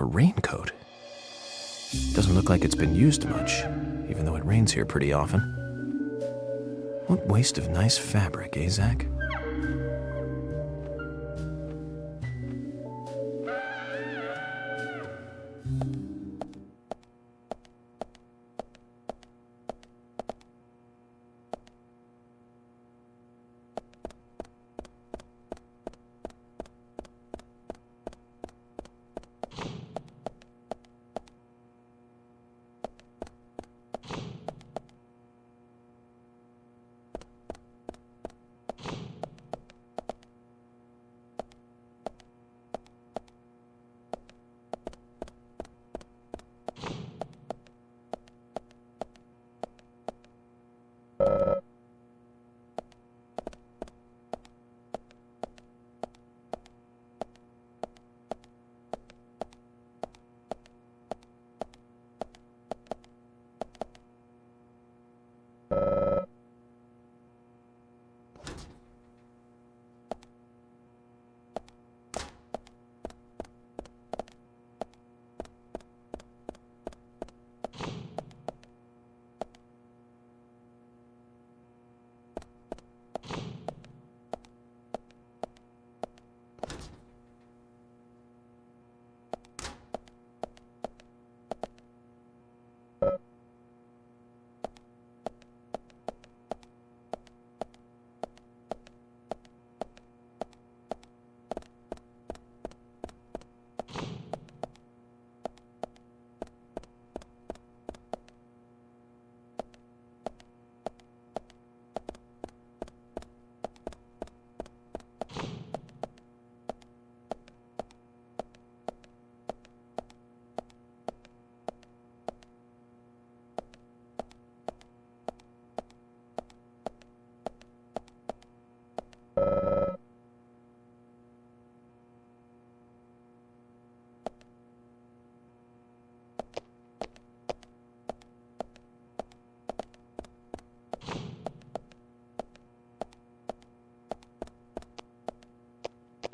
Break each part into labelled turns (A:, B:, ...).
A: A raincoat? Doesn't look like it's been used much, even though it rains here pretty often. What waste of nice fabric, eh, Zach?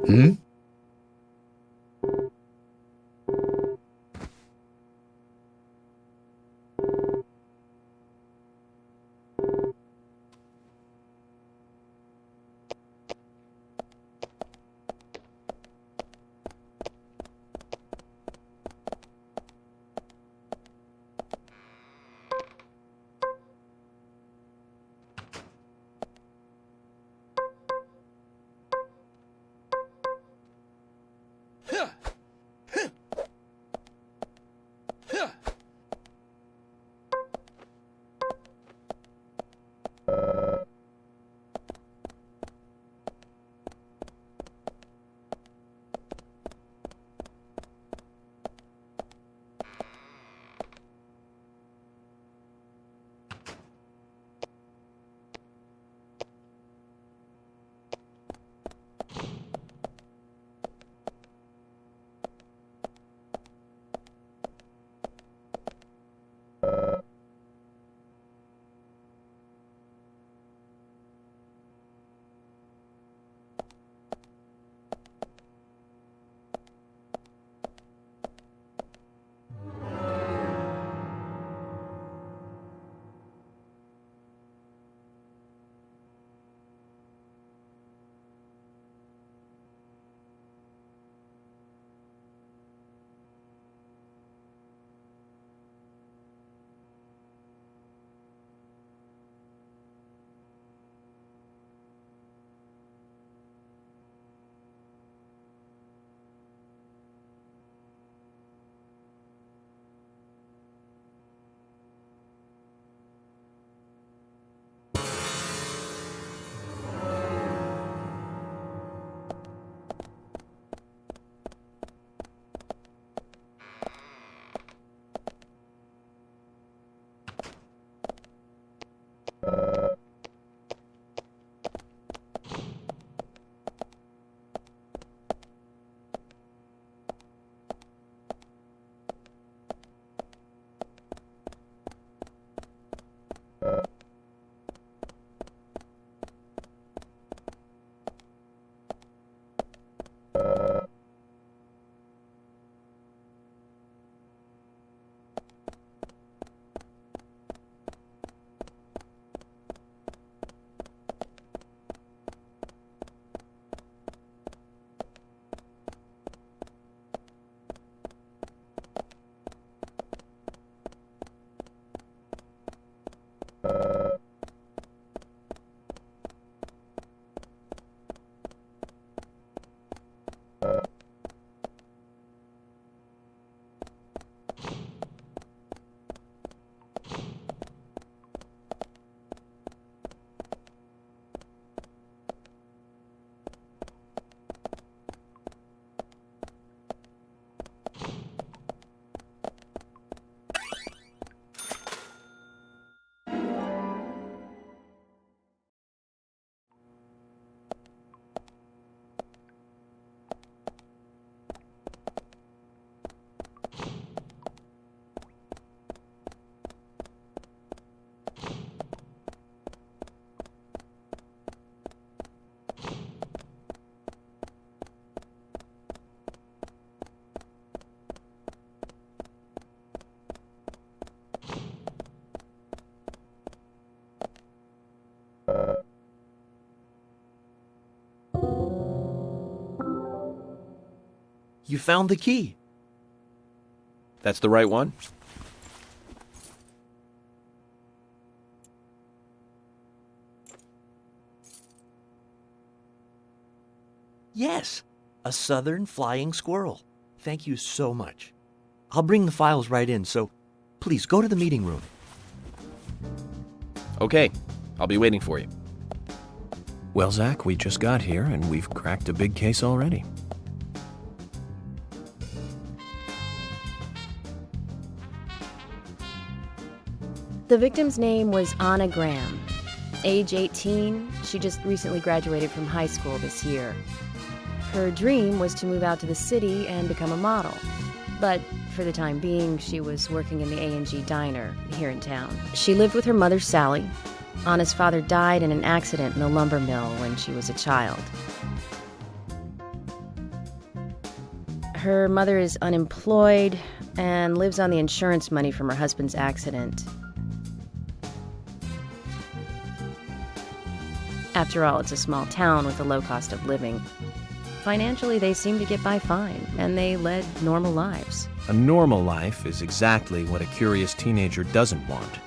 B: Hmm?
A: You found the key. That's the right one?
C: Yes, a southern flying squirrel. Thank you so much. I'll bring the files right in, so please go to the meeting room.
A: Okay, I'll be waiting for you. Well, Zach, we just got here and we've cracked a big case already.
D: The victim's name was Anna Graham. Age 18, she just recently graduated from high school this year. Her dream was to move out to the city and become a model. But for the time being, she was working in the A&G diner here in town. She lived with her mother, Sally. Anna's father died in an accident in the lumber mill when she was a child. Her mother is unemployed and lives on the insurance money from her husband's accident. After all, it's a small town with a low cost of living. Financially, they seem to get by fine, and they led normal lives.
A: A normal life is exactly what a curious teenager doesn't want.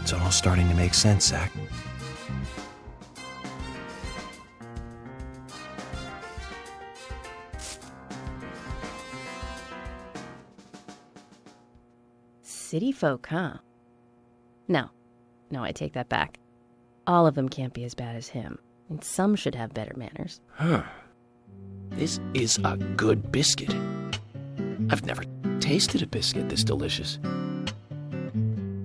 A: It's all starting to make sense, Zach.
D: City folk, huh? No, I take that back. All of them can't be as bad as him, and some should have better manners.
A: This is a good biscuit. I've never tasted a biscuit this delicious.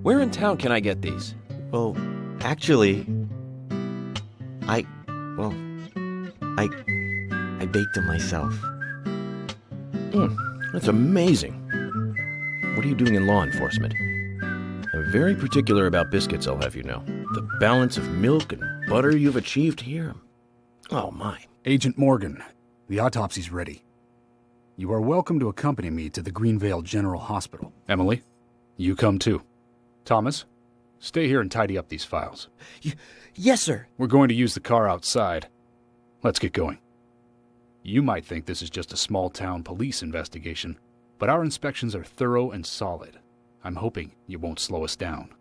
A: Where in town can I get these?
C: Well, actually, I baked them myself.
A: That's amazing. What are you doing in law enforcement? I'm very particular about biscuits, I'll have you know. The balance of milk and butter you've achieved here. Oh, my.
B: Agent Morgan, the autopsy's ready. You are welcome to accompany me to the Greenvale General Hospital. Emily, you come too. Thomas, stay here and tidy up these files.
C: Yes, sir.
B: We're going to use the car outside. Let's get going. You might think this is just a small-town police investigation, but our inspections are thorough and solid. I'm hoping you won't slow us down.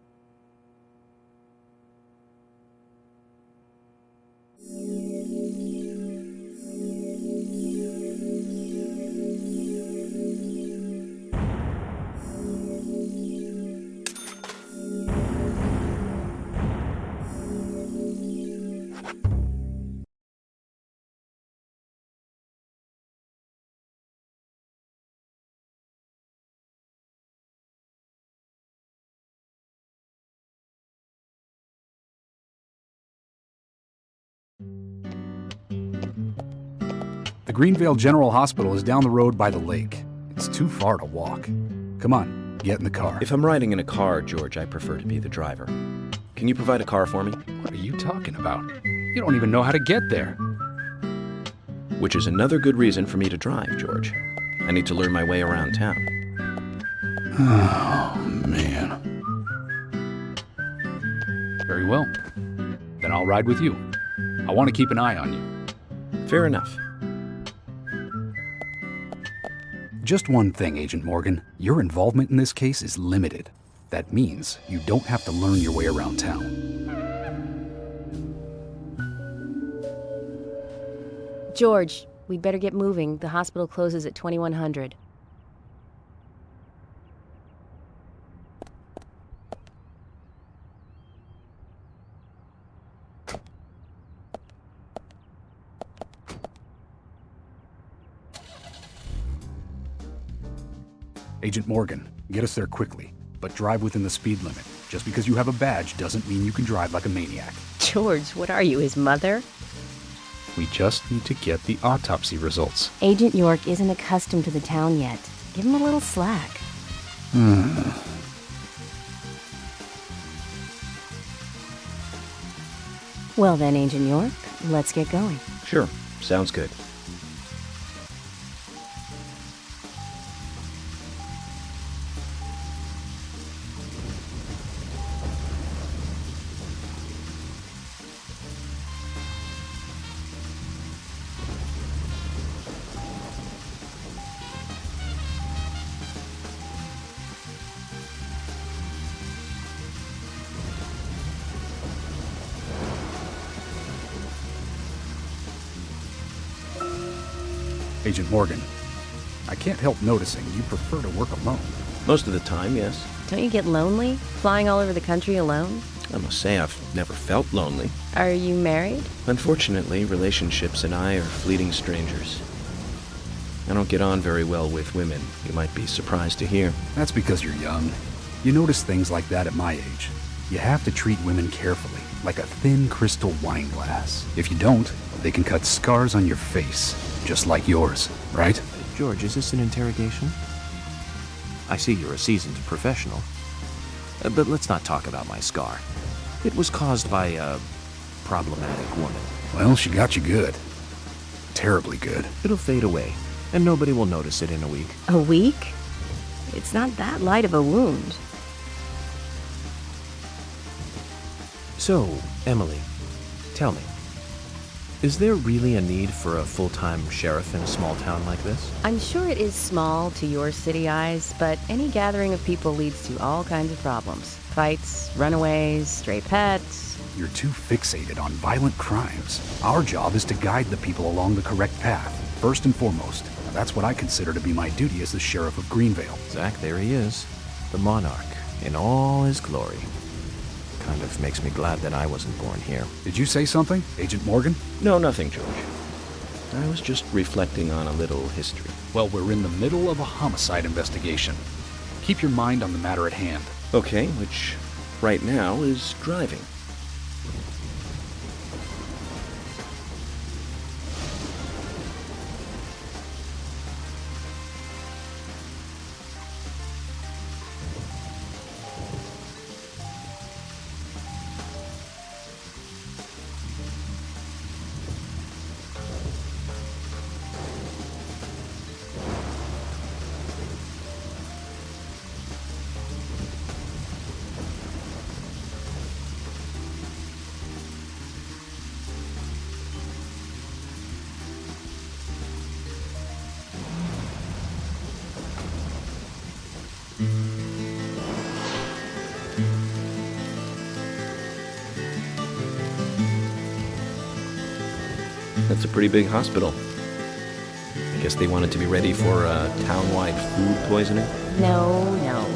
B: The Greenvale General Hospital is down the road by the lake. It's too far to walk. Come on, get in the car.
A: If I'm riding in a car, George, I prefer to be the driver. Can you provide a car for me?
B: What are you talking about? You don't even know how to get there.
A: Which is another good reason for me to drive, George. I need to learn my way around town.
B: Oh, man. Very well. Then I'll ride with you. I want to keep an eye on you.
A: Fair enough.
B: Just one thing, Agent Morgan. Your involvement in this case is limited. That means you don't have to learn your way around town.
D: George, we'd better get moving. The hospital closes at 2100.
B: Agent Morgan, get us there quickly, but drive within the speed limit. Just because you have a badge doesn't mean you can drive like a maniac.
D: George, what are you, his mother?
B: We just need to get the autopsy results.
D: Agent York isn't accustomed to the town yet. Give him a little slack. Well then, Agent York, let's get going.
A: Sure, sounds good.
B: Agent Morgan, I can't help noticing you prefer to work alone.
A: Most of the time, yes.
D: Don't you get lonely, flying all over the country alone?
A: I must say I've never felt lonely.
D: Are you married?
A: Unfortunately, relationships and I are fleeting strangers. I don't get on very well with women, you might be surprised to hear.
B: That's because you're young. You notice things like that at my age. You have to treat women carefully, like a thin crystal wine glass. If you don't, they can cut scars on your face, just like yours, right?
A: George, is this an interrogation? I see you're a seasoned professional. But let's not talk about my scar. It was caused by a problematic woman.
B: Well, she got you good. Terribly good.
A: It'll fade away, and nobody will notice it in a week.
D: A week? It's not that light of a wound.
A: So, Emily, tell me, is there really a need for a full-time sheriff in a small town like this?
D: I'm sure it is small to your city eyes, but any gathering of people leads to all kinds of problems. Fights, runaways, stray pets.
B: You're too fixated on violent crimes. Our job is to guide the people along the correct path, first and foremost. Now, that's what I consider to be my duty as the sheriff of Greenvale.
A: Zach, there he is. The monarch, in all his glory. Kind of makes me glad that I wasn't born here.
B: Did you say something, Agent Morgan?
A: No, nothing, George. I was just reflecting on a little history.
B: Well, we're in the middle of a homicide investigation. Keep your mind on the matter at hand.
A: Okay, which right now is driving. That's a pretty big hospital. I guess they wanted to be ready for a town-wide food poisoning?
D: No,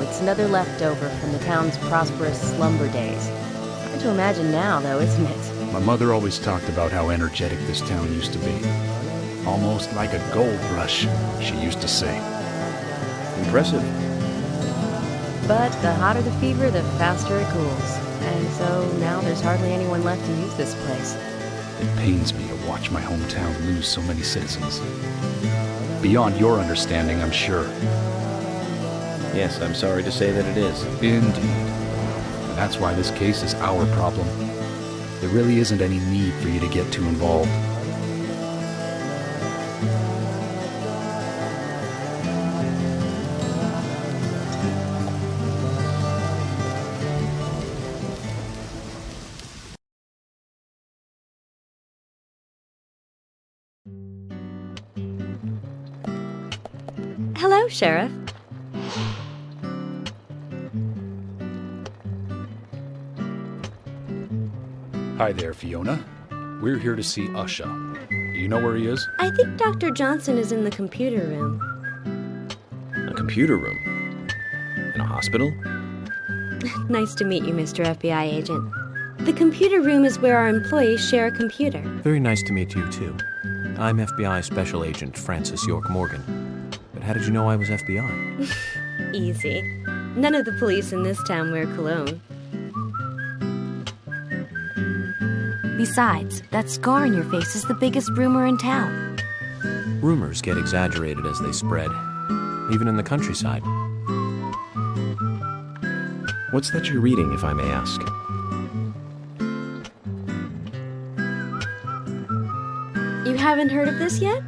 D: it's another leftover from the town's prosperous slumber days. Hard to imagine now, though, isn't it?
B: My mother always talked about how energetic this town used to be. Almost like a gold rush, she used to say.
A: Impressive.
D: But the hotter the fever, the faster it cools. And so now there's hardly anyone left to use this place.
B: It pains me to watch my hometown lose so many citizens. Beyond your understanding, I'm sure.
A: Yes, I'm sorry to say that it is.
B: Indeed. And that's why this case is our problem. There really isn't any need for you to get too involved.
D: Hello, Sheriff.
B: Hi there, Fiona. We're here to see Usha. Do you know where he is?
D: I think Dr. Johnson is in the computer room.
A: A computer room? In a hospital?
D: Nice to meet you, Mr. FBI agent. The computer room is where our employees share a computer.
A: Very nice to meet you, too. I'm FBI Special Agent Francis York Morgan. But how did you know I was FBI?
D: Easy. None of the police in this town wear cologne. Besides, that scar on your face is the biggest rumor in town.
A: Rumors get exaggerated as they spread, even in the countryside. What's that you're reading, if I may ask?
D: You haven't heard of this yet?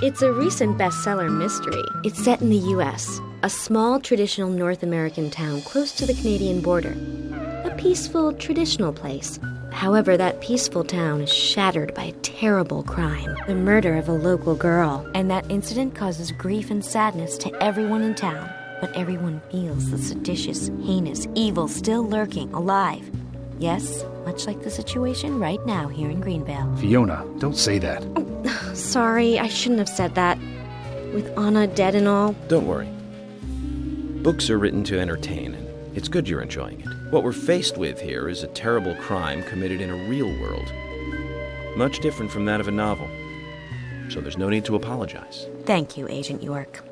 D: It's a recent bestseller mystery. It's set in the U.S., a small traditional North American town close to the Canadian border. A peaceful, traditional place. However, that peaceful town is shattered by a terrible crime, the murder of a local girl. And that incident causes grief and sadness to everyone in town. But everyone feels the seditious, heinous evil still lurking, alive. Yes, much like the situation right now here in Greenvale.
B: Fiona, don't say that.
D: Sorry, I shouldn't have said that. With Anna dead and all.
A: Don't worry. Books are written to entertain, and it's good you're enjoying it. What we're faced with here is a terrible crime committed in a real world. Much different from that of a novel. So there's no need to apologize.
D: Thank you, Agent York.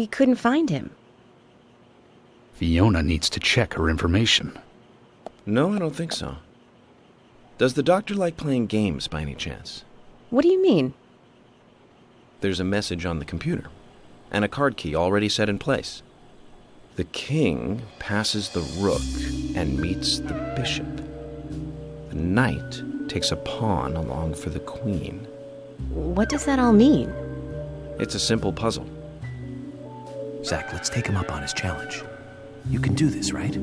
D: we couldn't find him.
B: Fiona needs to check her information.
A: No, I don't think so. Does the doctor like playing games by any chance?
D: What do you mean?
A: There's a message on the computer, and a card key already set in place. The king passes the rook and meets the bishop. The knight takes a pawn along for the queen.
D: What does that all mean?
A: It's a simple puzzle.
C: Zach, let's take him up on his challenge. You can do this, right?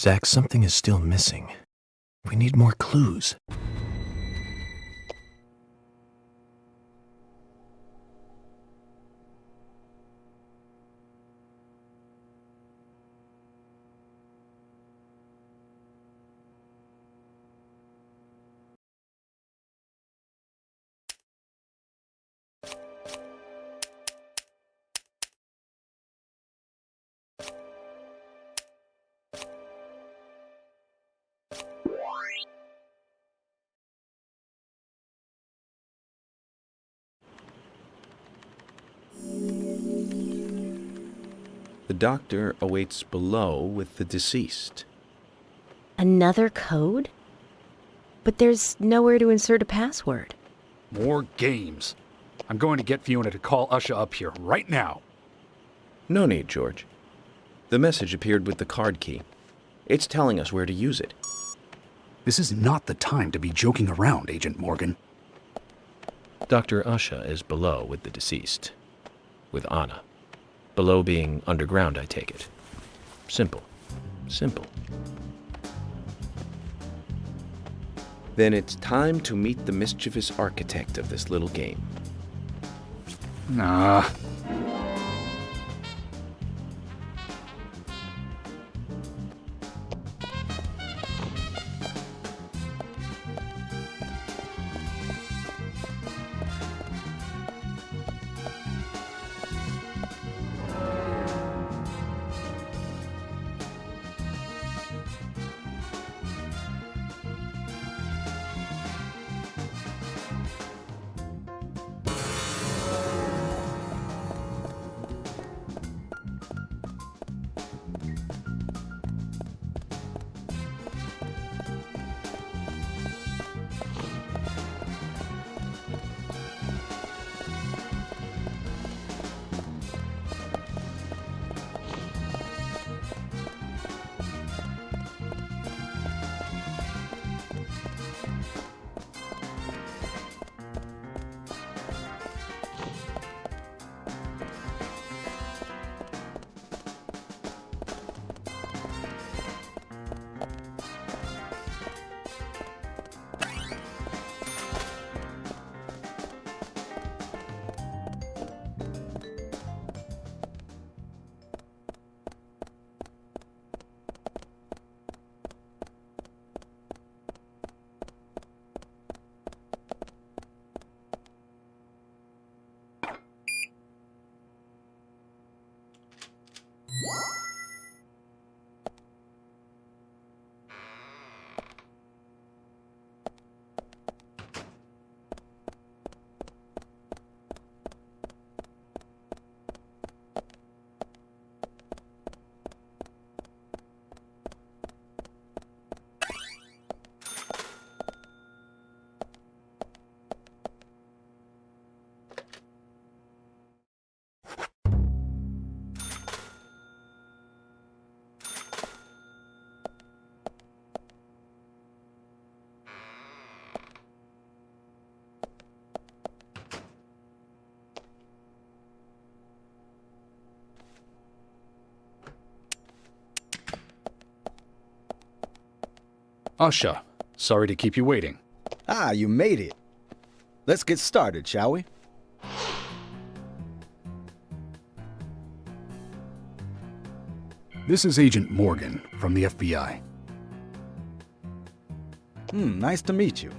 C: Zach, something is still missing. We need more clues.
A: The doctor awaits below with the deceased.
D: Another code? But there's nowhere to insert a password.
B: More games. I'm going to get Fiona to call Usha up here right now.
A: No need, George. The message appeared with the card key. It's telling us where to use it.
B: This is not the time to be joking around, Agent Morgan.
A: Dr. Usha is below with the deceased. With Anna. Below being underground, I take it. Simple. Simple. Then it's time to meet the mischievous architect of this little game.
B: Nah. Usha, sorry to keep you waiting.
E: Ah, you made it. Let's get started, shall we?
B: This is Agent Morgan from the FBI.
E: Nice to meet you.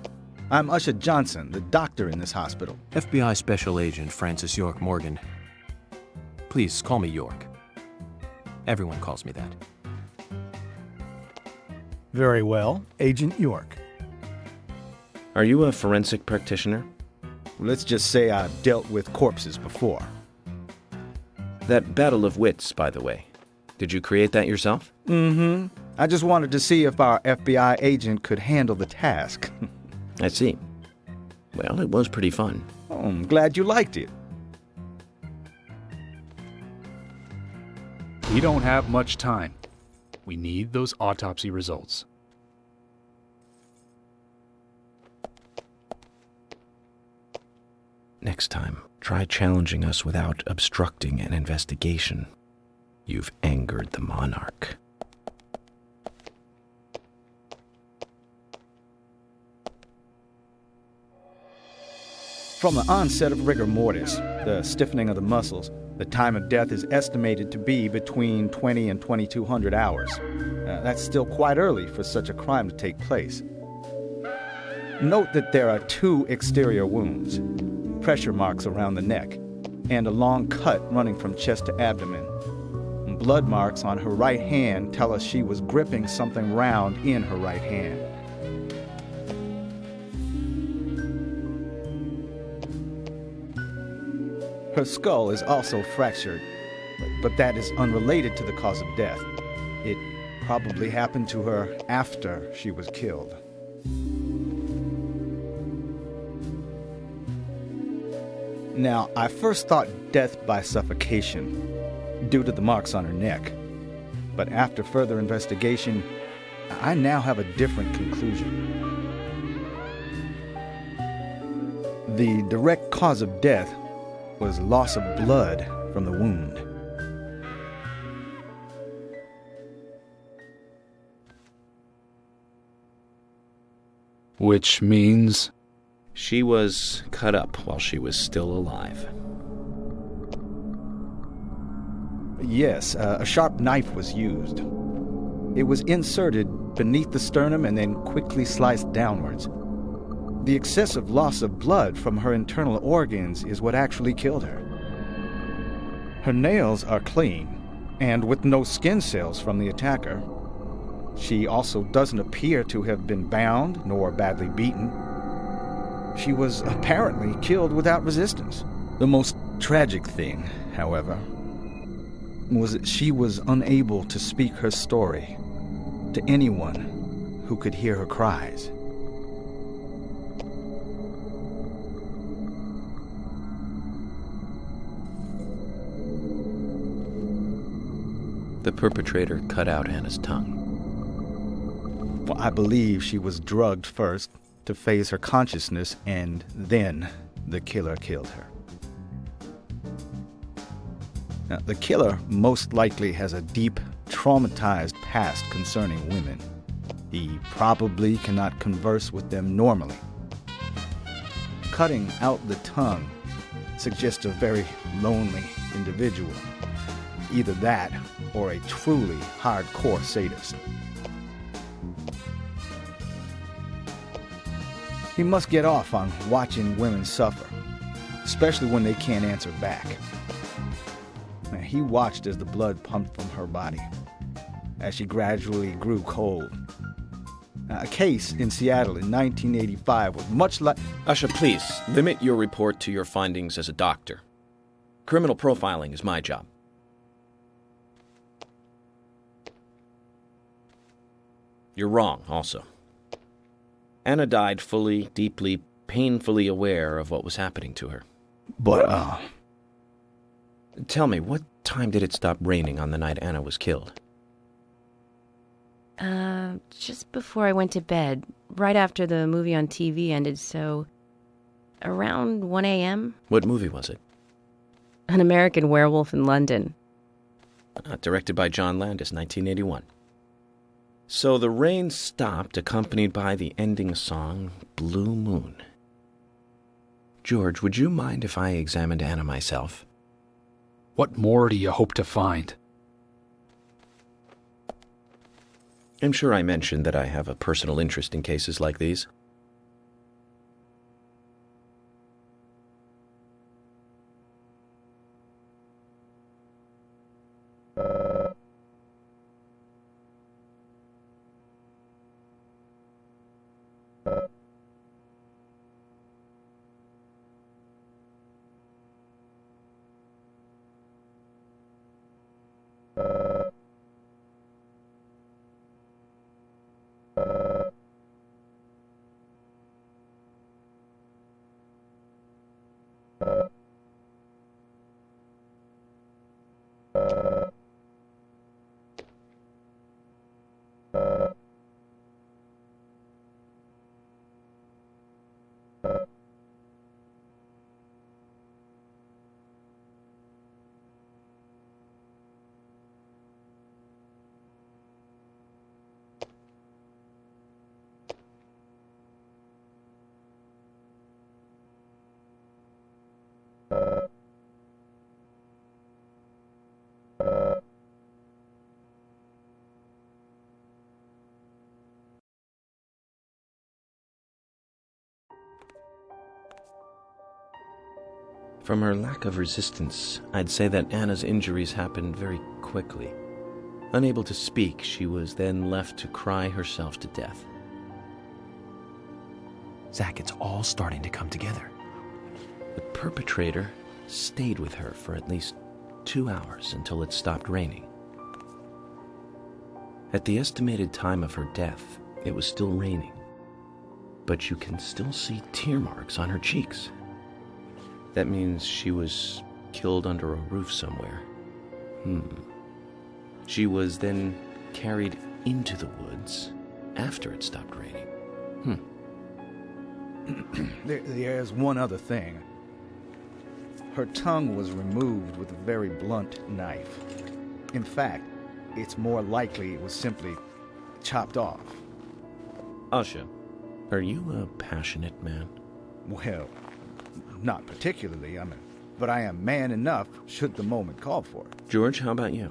E: I'm Usha Johnson, the doctor in this hospital.
F: FBI Special Agent Francis York Morgan. Please call me York. Everyone calls me that.
G: Very well, Agent York.
A: Are you a forensic practitioner?
E: Let's just say I've dealt with corpses before.
A: That battle of wits, by the way. Did you create that yourself?
E: Mm-hmm. I just wanted to see if our FBI agent could handle the task.
A: I see. Well, it was pretty fun.
E: Oh, I'm glad you liked it.
B: We don't have much time. We need those autopsy results.
A: Next time, try challenging us without obstructing an investigation. You've angered the monarch.
E: From the onset of rigor mortis, the stiffening of the muscles, the time of death is estimated to be between 20 and 2200 hours. That's still quite early for such a crime to take place. Note that there are 2 exterior wounds, pressure marks around the neck, and a long cut running from chest to abdomen. Blood marks on her right hand tell us she was gripping something round in her right hand. Her skull is also fractured, but that is unrelated to the cause of death. It probably happened to her after she was killed. Now, I first thought death by suffocation, due to the marks on her neck. But after further investigation, I now have a different conclusion. The direct cause of death was loss of blood from the wound.
B: Which means...
A: She was cut up while she was still alive.
E: Yes, a sharp knife was used. It was inserted beneath the sternum and then quickly sliced downwards. The excessive loss of blood from her internal organs is what actually killed her. Her nails are clean, and with no skin cells from the attacker. She also doesn't appear to have been bound nor badly beaten. She was apparently killed without resistance. The most tragic thing, however, was that she was unable to speak her story to anyone who could hear her cries.
A: The perpetrator cut out Anna's tongue.
E: Well, I believe she was drugged first to phase her consciousness, and then the killer killed her. Now, the killer most likely has a deep, traumatized past concerning women. He probably cannot converse with them normally. Cutting out the tongue suggests a very lonely individual. Either that or a truly hardcore sadist. He must get off on watching women suffer, especially when they can't answer back. He watched as the blood pumped from her body, as she gradually grew cold. A case in Seattle in 1985 was much like...
A: Usha, please, limit your report to your findings as a doctor. Criminal profiling is my job. You're wrong, also. Anna died fully, deeply, painfully aware of what was happening to her.
E: But,
A: Tell me, what time did it stop raining on the night Anna was killed?
D: Just before I went to bed, right after the movie on TV ended, so around 1 a.m.
A: What movie was it?
D: An American Werewolf in London.
A: Directed by John Landis, 1981. So the rain stopped, accompanied by the ending song, Blue Moon. George, would you mind if I examined Anna myself?
B: What more do you hope to find?
A: I'm sure I mentioned that I have a personal interest in cases like these. From her lack of resistance, I'd say that Anna's injuries happened very quickly. Unable to speak, she was then left to cry herself to death.
F: Zach, it's all starting to come together.
A: The perpetrator stayed with her for at least 2 hours until it stopped raining. At the estimated time of her death, it was still raining, but you can still see tear marks on her cheeks. That means she was killed under a roof somewhere. She was then carried into the woods after it stopped raining.
E: There's one other thing. Her tongue was removed with a very blunt knife. In fact, it's more likely it was simply chopped off.
A: Asha, are you a passionate man?
E: Well, not particularly, but I am man enough should the moment call for it.
A: George, how about you?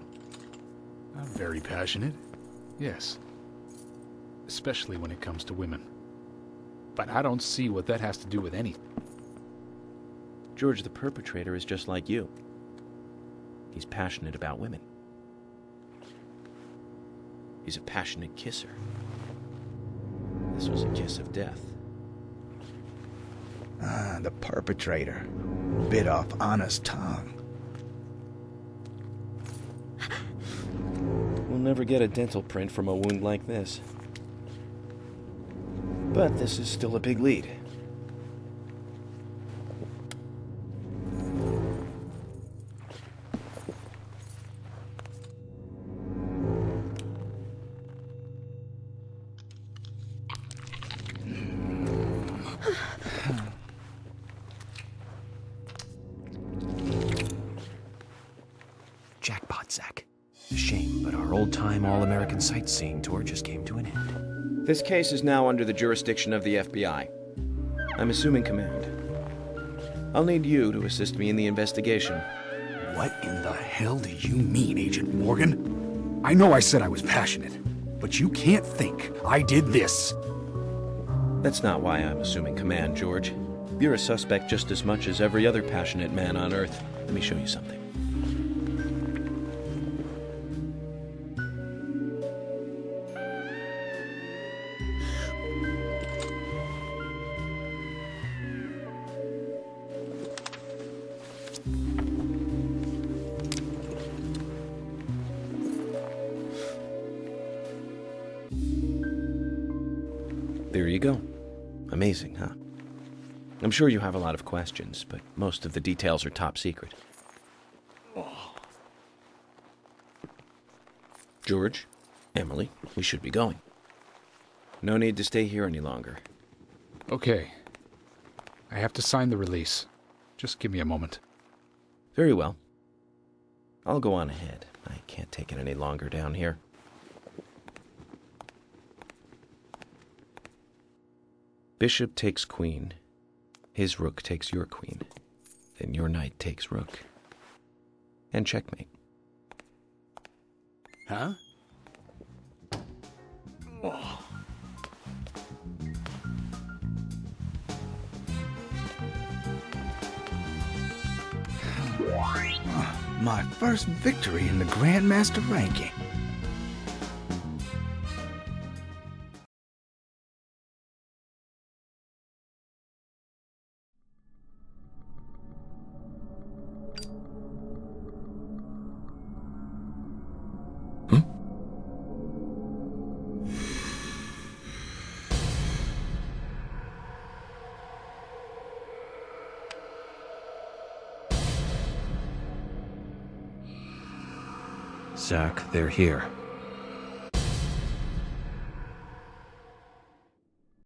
B: I'm very passionate. Yes. Especially when it comes to women. But I don't see what that has to do with anything.
A: George, the perpetrator, is just like you. He's passionate about women. He's a passionate kisser. This was a kiss of death.
E: The perpetrator bit off Anna's tongue.
A: We'll never get a dental print from a wound like this. But this is still a big lead.
F: Jackpot, Zach. A shame, but our old-time all-American sightseeing tour just came to an end.
A: This case is now under the jurisdiction of the FBI. I'm assuming command. I'll need you to assist me in the investigation.
B: What in the hell do you mean, Agent Morgan? I know I said I was passionate, but you can't think I did this.
A: That's not why I'm assuming command, George. You're a suspect just as much as every other passionate man on Earth. Let me show you something. There you go. Amazing, huh? I'm sure you have a lot of questions, but most of the details are top secret. George, Emily, we should be going. No need to stay here any longer.
B: Okay. I have to sign the release. Just give me a moment.
A: Very well. I'll go on ahead. I can't take it any longer down here. Bishop takes queen. His rook takes your queen. Then your knight takes rook. And checkmate.
B: Huh?
E: My first victory in the Grandmaster ranking.
F: Zach, they're here.